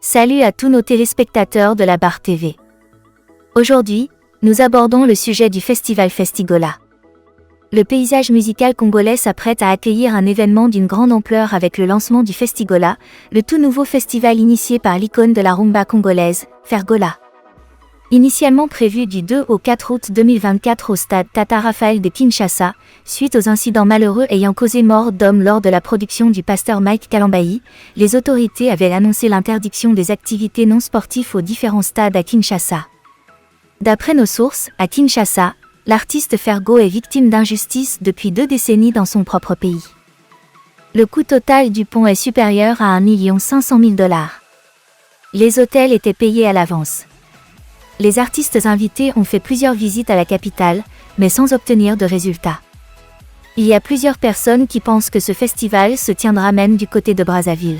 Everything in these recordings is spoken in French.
Salut à tous nos téléspectateurs de la Barre TV. Aujourd'hui, nous abordons le sujet du festival Festigola. Le paysage musical congolais s'apprête à accueillir un événement d'une grande ampleur avec le lancement du Festigola, le tout nouveau festival initié par l'icône de la rumba congolaise, Fergola. Initialement prévu du 2 au 4 août 2024 au stade Tata Raphaël de Kinshasa, suite aux incidents malheureux ayant causé mort d'hommes lors de la production du pasteur Mike Kalambayi, les autorités avaient annoncé l'interdiction des activités non sportives aux différents stades à Kinshasa. D'après nos sources, à Kinshasa, l'artiste Fergo est victime d'injustice depuis 2 décennies dans son propre pays. Le coût total du pont est supérieur à 1 500 000 $. Les hôtels étaient payés à l'avance. Les artistes invités ont fait plusieurs visites à la capitale, mais sans obtenir de résultats. Il y a plusieurs personnes qui pensent que ce festival se tiendra même du côté de Brazzaville.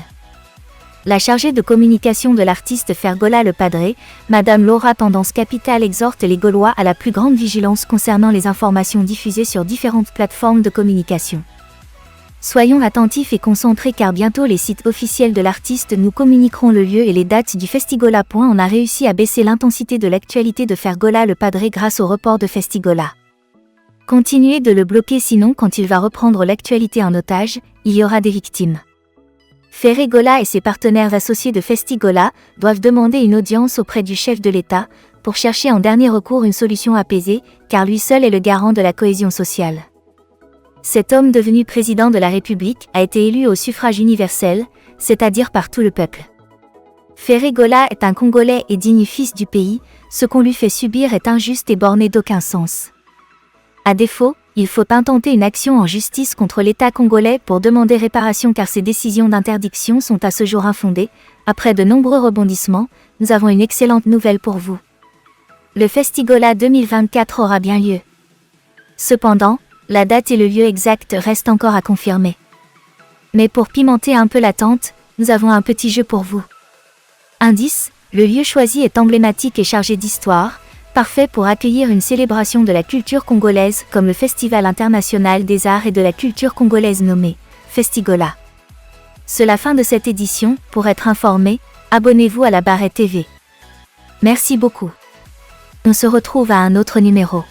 La chargée de communication de l'artiste Fergola Le Padré, Madame Laura Tendance Capitale exhorte les Gaulois à la plus grande vigilance concernant les informations diffusées sur différentes plateformes de communication. Soyons attentifs et concentrés car bientôt les sites officiels de l'artiste nous communiqueront le lieu et les dates du Festigola. On a réussi à baisser l'intensité de l'actualité de Fergola Le Padré grâce au report de Festigola. Continuez de le bloquer sinon quand il va reprendre l'actualité en otage, il y aura des victimes. Fergola et ses partenaires associés de Festigola doivent demander une audience auprès du chef de l'État pour chercher en dernier recours une solution apaisée, car lui seul est le garant de la cohésion sociale. Cet homme devenu président de la République a été élu au suffrage universel, c'est-à-dire par tout le peuple. Fergola est un Congolais et digne fils du pays, ce qu'on lui fait subir est injuste et borné d'aucun sens. À défaut, il faut intenter une action en justice contre l'État congolais pour demander réparation car ces décisions d'interdiction sont à ce jour infondées. Après de nombreux rebondissements, nous avons une excellente nouvelle pour vous. Le Festigola 2024 aura bien lieu. Cependant, la date et le lieu exact restent encore à confirmer. Mais pour pimenter un peu l'attente, nous avons un petit jeu pour vous. Indice, le lieu choisi est emblématique et chargé d'histoire, parfait pour accueillir une célébration de la culture congolaise comme le Festival international des arts et de la culture congolaise nommé Festigola. C'est la fin de cette édition, pour être informé, abonnez-vous à la Barre TV. Merci beaucoup. On se retrouve à un autre numéro.